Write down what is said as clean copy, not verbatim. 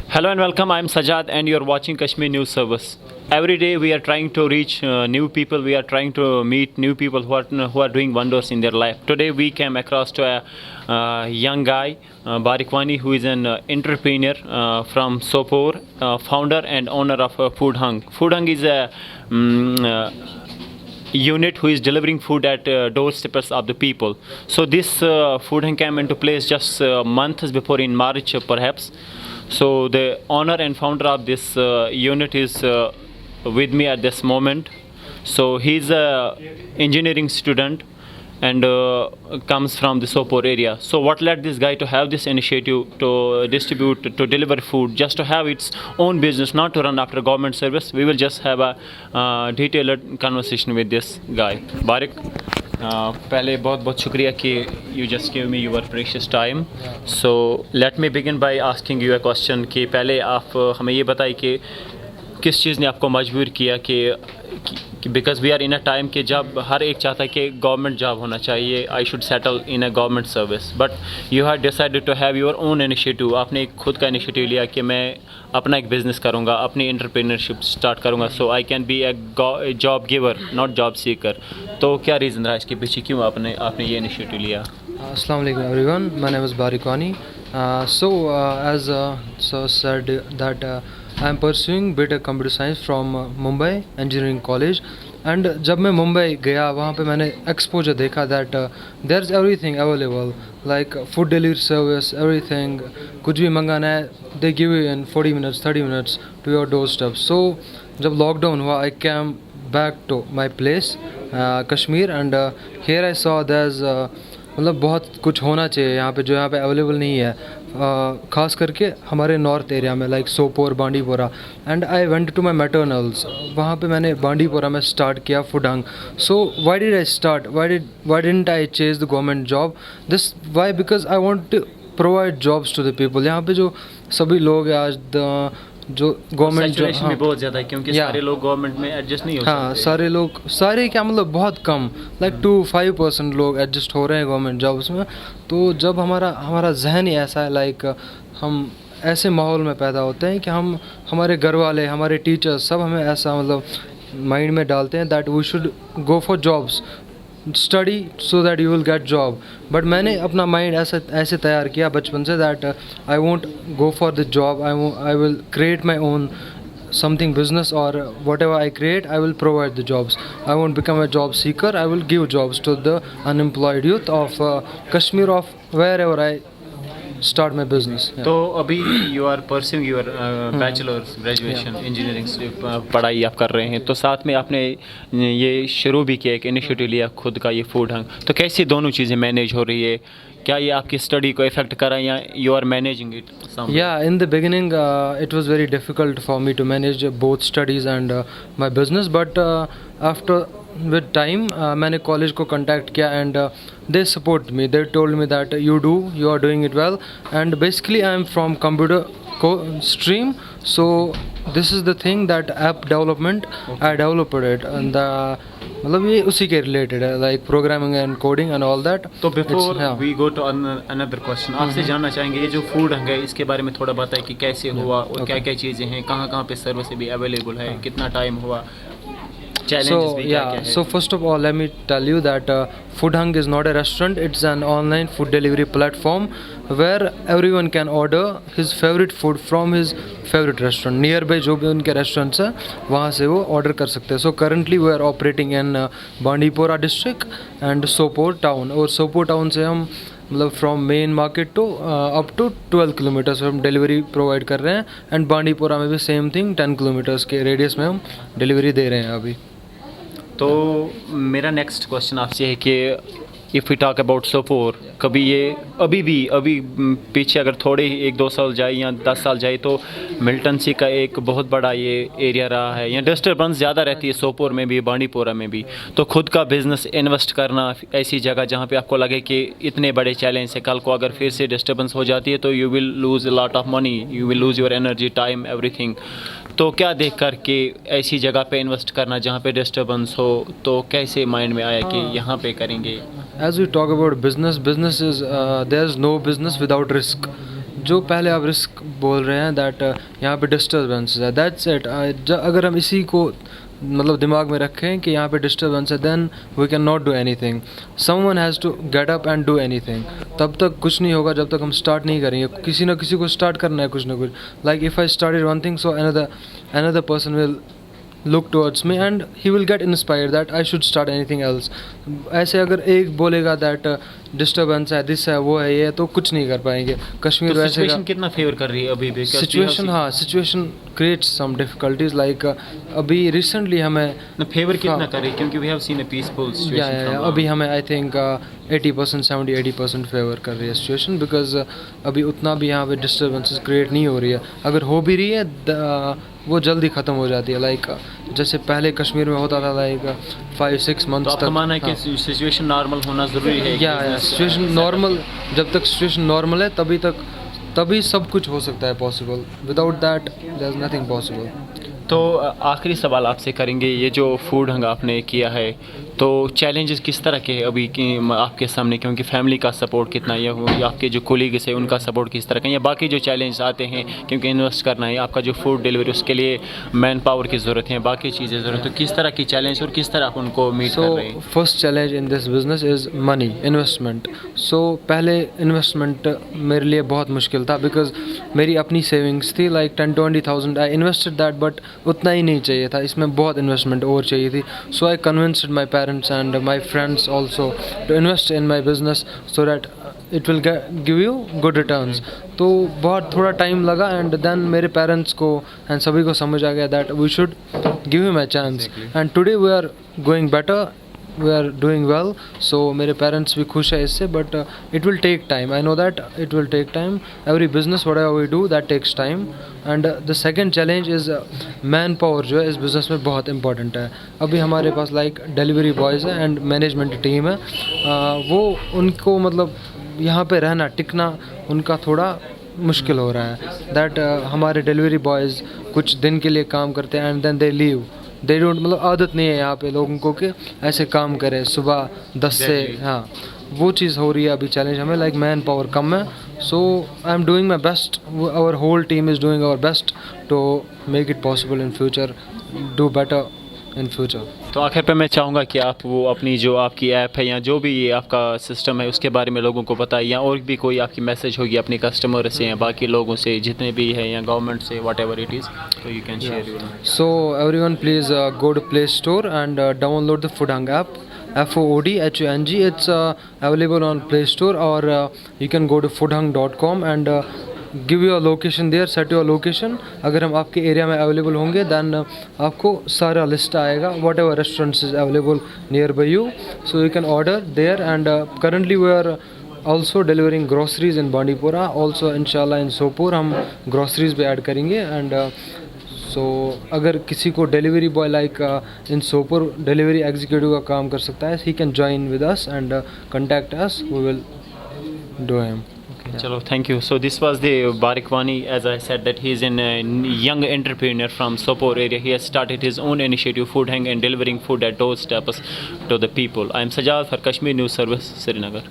Hello and welcome. I'm Sajad and you're watching Kashmir News Service. Every day we are trying to reach new people. We are trying to meet new people who are doing wonders in their life. Today we came across to a young guy, Barikwani, who is an entrepreneur from Sopore, founder and owner of Food Hung. Food Hung is a unit who is delivering food at doorsteps of the people. So this Food Hung came into place just months before, in March perhaps. So the owner and founder of this unit is with me at this moment. So he's a engineering student and comes from the Sopore area. So what led this guy to have this initiative to distribute, to deliver food, just to have its own business, not to run after government service? We will just have a detailed conversation with this guy. Barik, पहले बहुत बहुत शुक्रिया कि you just gave me your precious time. So let me begin by asking you a question कि पहले आप हमें ये बताइए कि किस चीज़ ने आपको मजबूर किया कि because we are in a time कि जब हर एक चाहता है कि गवर्नमेंट जॉब होना चाहिए, I should settle in a government service, but you have decided to have your own initiative. आपने एक खुद का इनिशिएटिव लिया कि मैं अपना एक बिज़नेस करूँगा, अपनी एंटरप्रेन्योरशिप स्टार्ट करूँगा, so I can be a job giver not job seeker. तो क्या रीज़न रहा इसके पीछे, क्यों आपने ये इनिशिएटिव लिया? Assalamu alaikum everyone, my name is Barikwani. As so said that I am pursuing BTech Computer Science from Mumbai Engineering College. And जब मैं मुंबई गया वहाँ पे मैंने एक्सपोजर देखा that there's everything available like food delivery service, everything. कुछ भी मंगाना है they give you in 40 minutes 30 minutes to your doorstep. So जब लॉकडाउन हुआ I came back to my place Kashmir and here I saw there's मतलब बहुत कुछ होना चाहिए यहाँ पे जो यहाँ पे अवेलेबल नहीं है, ख़ास करके हमारे नॉर्थ एरिया में like Sopore Bandipora. And I went to my maternals, वहाँ पे मैंने बांडीपोरा में स्टार्ट किया फूड हंग. So why did I start, why didn't I chase the government job this way, because I want to provide jobs to the people. यहाँ पे जो सभी लोग हैं आज जो गवर्नमेंट सैचुरेशन भी बहुत ज़्यादा है क्योंकि सारे लोग गवर्नमेंट में एडजस्ट नहीं हो सकते. सारे लोग, सारे क्या मतलब बहुत कम लाइक 2-5% लोग एडजस्ट हो रहे हैं गवर्नमेंट जॉब्स में. तो जब हमारा जहन ही ऐसा है लाइक हम ऐसे माहौल में पैदा होते हैं कि हमारे घर वाले, हमारे टीचर्स सब हमें ऐसा मतलब माइंड में डालते हैं that we should go for jobs, study so that you will get job. But मैंने अपना माइंड ऐसे तैयार किया बचपन से that I won't go for the job, I will create my own something business, or whatever I create I will provide the jobs. I won't become a job seeker, I will give jobs to the unemployed youth of Kashmir, of wherever I start my business. तो अभी you are pursuing your bachelor's graduation engineering से पढ़ाई आप कर रहे हैं, तो साथ में आपने ये शुरू भी किया, एक इनिशिएटिव लिया खुद का, ये फूड हंग. तो कैसी दोनों चीज़ें मैनेज हो रही है? क्या ये आपकी स्टडी को इफेक्ट कर रहा है या you are managing it? Yeah, in the beginning it was very difficult for me to manage both studies and my business, but after with time मैंने कॉलेज को contact किया and they support me. They told me that you are doing it well, and basically I am from computer stream, so this is the thing that app development. I developed it and मतलब ये उसी के related है like programming and coding and all that. तो before we go to another question, आपसे जानना चाहेंगे ये जो फूड हंग है इसके बारे में थोड़ा बताएं कि कैसे हुआ और क्या क्या चीज़ें हैं, कहाँ पे सर्विस भी अवेलेबल है, कितना टाइम हुआ, So first of all let me tell you that Food Hung is not a restaurant, it's an online food delivery platform where everyone can order his favorite food from his favorite restaurant. Nearby जो भी उनके restaurants हैं वहाँ से वो order कर सकते हैं. So currently we are operating in Bandipora district and Sopore town, और सोपोर टाउन से हम मतलब from main market to up to 12 kilometres हम डिलीवरी प्रोवाइड कर रहे हैं. एंड बांडीपोरा में भी सेम थिंग 10 किलोमीटर्स के रेडियस में हम डिलीवरी दे रहे हैं अभी. तो मेरा नेक्स्ट क्वेश्चन आपसे है कि if we talk about Sopore, कभी ये अभी पीछे अगर थोड़े ही 1-2 साल जाए या 10 साल जाए तो मिल्टन सी का एक बहुत बड़ा ये एरिया रहा है, यहाँ डिस्टर्बेंस ज़्यादा रहती है सोपोर में भी, बांडीपोरा में भी. तो खुद का बिज़नेस इन्वेस्ट करना ऐसी जगह जहाँ पे आपको लगे कि इतने बड़े चैलेंज से कल को अगर फिर से डिस्टर्बेंस हो जाती है तो you will lose a lot of money, you will lose your energy, time, everything. तो क्या देख कर के ऐसी जगह पे इन्वेस्ट करना जहाँ पे डिस्टर्बेंस हो, तो कैसे माइंड में आया कि यहाँ पे करेंगे? As we talk about business is there is no business without risk. जो पहले आप रिस्क बोल रहे हैं दैट यहाँ पे डिस्टर्बेंस है, दैट्स इट। अगर हम इसी को मतलब दिमाग में रखें कि यहाँ पे डिस्टर्बेंस है, then we can not do anything. Someone has to get up and do anything. तब तक कुछ नहीं होगा जब तक हम स्टार्ट नहीं करेंगे। किसी ना किसी को स्टार्ट करना है कुछ ना कुछ। Like if I started one thing, so another person will look towards me and he will get inspired that I should start anything else। ऐसे अगर एक बोलेगा दैट डिस्टर्बेंस है, दिस है, वो है, ये, तो कुछ नहीं कर पाएंगे। कश्मीर तो वैसे सिचुएशन कितना फेवर कर रही है अभी भी? सिचुएशन, हाँ, situation creates some difficulties. Like अभी रिसेंटली हमें फेवर कितना कर रही है? क्योंकि we have seen a peaceful situation. अभी हमें आई थिंक 80%, 70-80% फेवर कर रही है सिचुएशन, बिकॉज अभी उतना भी यहाँ पे डिस्टर्बेंसेस क्रिएट नहीं हो रही है। अगर हो भी रही है वो जल्दी ख़त्म हो जाती है। लाइक जैसे पहले कश्मीर में होता था लाइक 5-6 मंथ्स तो तक। आपका मानना है कि सिचुएशन नॉर्मल होना ज़रूरी है? या सिचुएशन नॉर्मल, जब तक सिचुएशन नॉर्मल है तभी सब कुछ हो सकता है possible. Without that there is nothing possible. तो आखिरी सवाल आपसे करेंगे, ये जो फूड हंग आपने किया है तो चैलेंजेस किस तरह के हैं अभी की आपके सामने? क्योंकि फैमिली का सपोर्ट कितना है, या आपके जो कोलीग्स है उनका सपोर्ट किस तरह का, या बाकी जो चैलेंज आते हैं क्योंकि इन्वेस्ट करना है, आपका जो फूड डिलीवरी उसके लिए मैन पावर की ज़रूरत है, बाकी चीज़ें ज़रूरत है, तो किस तरह की चैलेंज और किस तरह आप उनको मीट कर रहे हैं? First challenge in this business is money, investment. So पहले इन्वेस्टमेंट मेरे लिए बहुत मुश्किल था, बिकॉज मेरी अपनी सेविंग्स थी like 10-20,000। I invested that, but उतना ही नहीं चाहिए था, इसमें बहुत इन्वेस्टमेंट और चाहिए थी। So I convinced my parents and my friends also to invest in my business so that it will give you good returns। तो बहुत थोड़ा टाइम लगा एंड देन मेरे पेरेंट्स को एंड सभी को समझ आ गया that we should give him a chance and today we are going better, we are doing well. So मेरे पेरेंट्स भी खुश है इससे, but it will take time. I know that it will take time. Every business whatever we do that takes time. And the second challenge is manpower, जो है इस business में बहुत इंपॉर्टेंट है। अभी हमारे पास लाइक डिलीवरी बॉयज़ है and management team है, वो उनको मतलब यहाँ पे रहना टिकना उनका थोड़ा मुश्किल हो रहा है। दैट हमारे डिलीवरी बॉयज़ कुछ दिन के लिए काम करते हैं and then they leave. They don't, मतलब आदत नहीं है यहाँ पे लोगों को कि ऐसे काम करें सुबह 10 से। हाँ, वो चीज़ हो रही है अभी चैलेंज हमें, लाइक मैन पावर कम है। So I am doing my best, our whole team is doing our best to make it possible in future, do better in future. तो आखिर पे मैं चाहूँगा कि आप वो अपनी जो आपकी ऐप है या जो भी ये आपका सिस्टम है उसके बारे में लोगों को बताइए, या और भी कोई आपकी मैसेज होगी अपने कस्टमर से या बाकी लोगों से जितने भी हैं या गवर्नमेंट से, वट एवर इट इज़, तो you can share your. So everyone please go to Play Store and download the Food Hung app, FOODHUNG। It's available on Play Store, or you can go to foodhung.com and give your location there, set your location। अगर हम आपके area में available होंगे then आपको सारा list आएगा, whatever restaurants is available nearby you, so you can order there. And currently we are also delivering groceries in Bandipora, also इंशाल्लाह इन सोपोर हम ग्रोसरीज भी ऐड करेंगे। एंड सो अगर किसी को delivery boy like in Sopore delivery executive का काम कर सकता है, he can join with us and contact us, we will do him. Chalo, thank you. So this was the Barikwani, as I said that he is a young entrepreneur from Sopore area. He has started his own initiative, Food Hang, and delivering food at doorsteps to the people. I am Sajjad for Kashmir News Service, Srinagar.